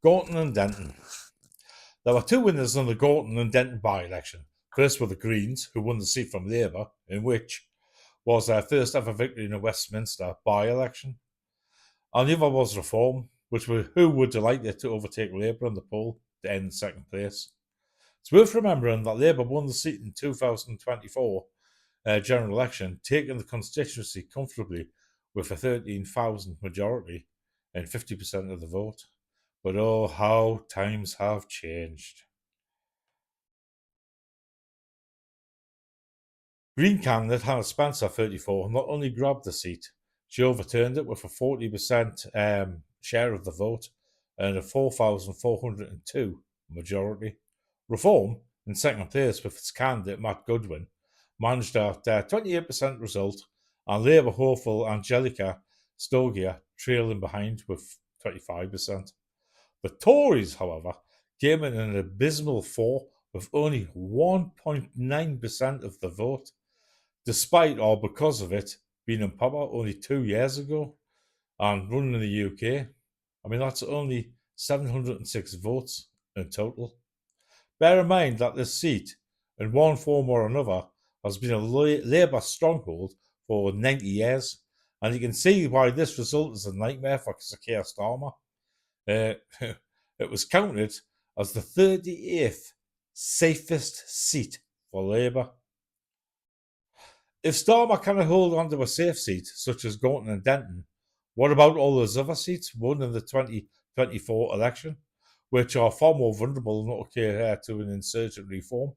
Gorton and Denton. There were two winners in the Gorton and Denton by-election. First were the Greens, who won the seat from Labour, in which was their first ever victory in a Westminster by-election. And the other was Reform, who were delighted to overtake Labour in the poll to end in second place. It's worth remembering that Labour won the seat in 2024 general election, taking the constituency comfortably with a 13,000 majority and 50% of the vote. But oh, how times have changed. Green candidate Hannah Spencer, 34, not only grabbed the seat, she overturned it with a 40% share of the vote and a 4,402 majority. Reform, in second place with its candidate Matt Goodwin, managed a 28% result, and Labour hopeful Angelica Stogia trailing behind with 25%. The Tories, however, came in an abysmal 4 with only 1.9% of the vote, despite or because of it being in power only 2 years ago and running in the UK. I mean, that's only 706 votes in total. Bear in mind that this seat, in one form or another, has been a Labour stronghold for 90 years, and you can see why this result is a nightmare for Sir Keir Starmer. It was counted as the 38th safest seat for Labour. If Starmer cannot hold on to a safe seat, such as Gorton and Denton, what about all those other seats won in the 2024 election, which are far more vulnerable to an insurgent reform?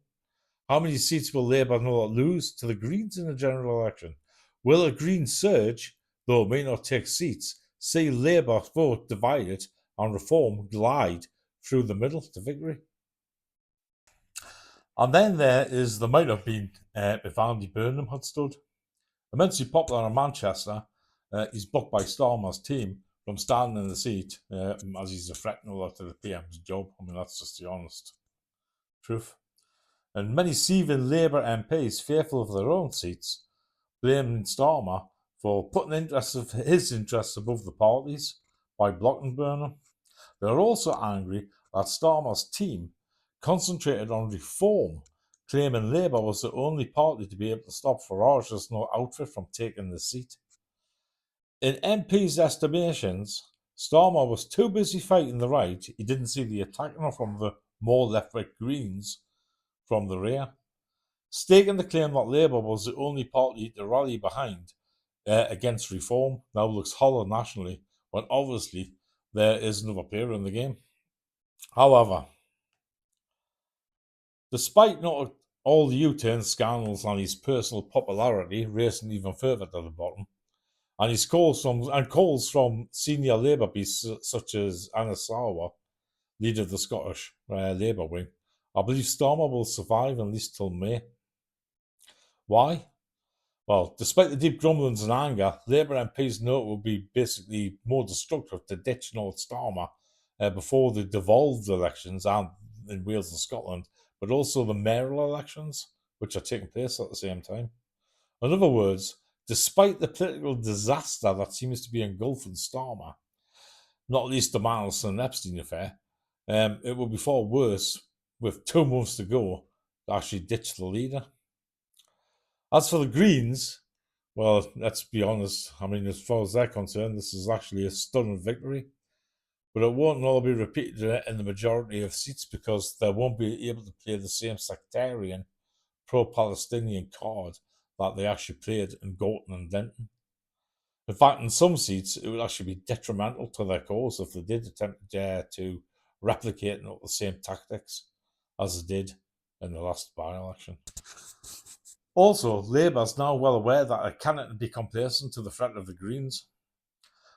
How many seats will Labour not lose to the Greens in the general election? Will a Green surge, though it may not take seats, see Labour vote divided and Reform glide through the middle to victory? And then there is the might have been if Andy Burnham had stood. Immensely popular in Manchester, he's booked by Starmer's team from standing in the seat as he's a threat to the PM's job. I mean, that's just the honest truth. And many seething Labour MPs, fearful of their own seats, blaming Starmer for putting his interests above the party's by blocking Burnham. They're also angry that Starmer's team concentrated on reform, claiming Labour was the only party to be able to stop Farage's no outfit from taking the seat. In MPs' estimations, Starmer was too busy fighting the right, he didn't see the attack from the more left-wing Greens from the rear. Staking the claim that Labour was the only party to rally behind against reform now looks hollow nationally, when obviously there is another player in the game. However, despite not all the U-turn scandals and his personal popularity racing even further to the bottom, and his calls from senior Labour beasts such as Anna Sarwar, leader of the Scottish Labour wing, I believe Starmer will survive at least till May. Why? Well, despite the deep grumblings and anger, Labour MPs know it will be basically more destructive to ditch Lord Starmer before the devolved elections and in Wales and Scotland, but also the mayoral elections, which are taking place at the same time. In other words, despite the political disaster that seems to be engulfing Starmer, not least the Mandelson and Epstein affair, it will be far worse with 2 months to go to actually ditch the leader. As for the Greens, well, let's be honest, I mean, as far as they're concerned, this is actually a stunning victory. But it won't all be repeated in the majority of seats because they won't be able to play the same sectarian, pro-Palestinian card that they actually played in Gorton and Denton. In fact, in some seats, it would actually be detrimental to their cause if they did attempt to replicate the same tactics as they did in the last by-election. Also, Labour is now well aware that it cannot be complacent to the threat of the Greens,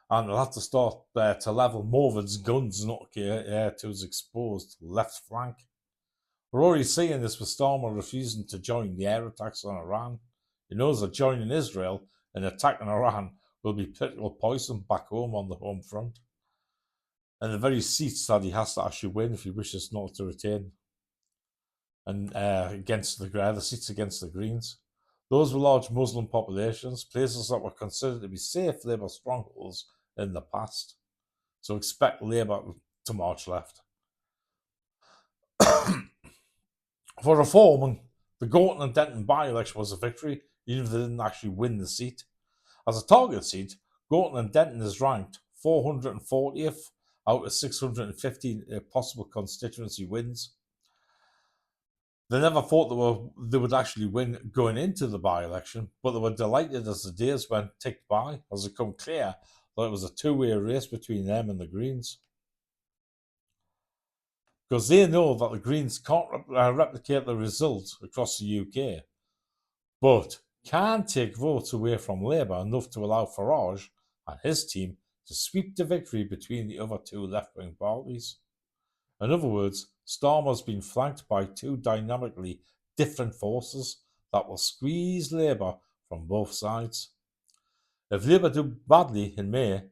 and they'll have to start to level more of its guns to its exposed left flank. We're already seeing this with Starmer refusing to join the air attacks on Iran. He knows that joining Israel and attacking Iran will be political poison back home on the home front, and the very seats that he has to actually win if he wishes not to retain, and against the seats against the Greens. Those were large Muslim populations, places that were considered to be safe Labour strongholds in the past. So expect Labour to march left. For Reform, the Gorton and Denton by-election was a victory, even if they didn't actually win the seat. As a target seat, Gorton and Denton is ranked 440th out of 650 possible constituency wins. They never thought they would actually win going into the by-election, but they were delighted as the days went ticked by, as it became clear that it was a two-way race between them and the Greens. Because they know that the Greens can't replicate the results across the UK, but can take votes away from Labour enough to allow Farage and his team to sweep the victory between the other two left-wing parties. In other words, Starmer's been flanked by two dynamically different forces that will squeeze Labour from both sides. If Labour do badly in May,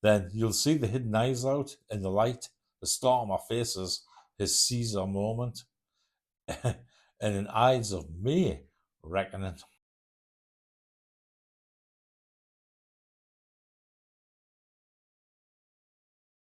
then you'll see the hidden eyes out in the light as Starmer faces his Caesar moment in an Ides of May reckoning.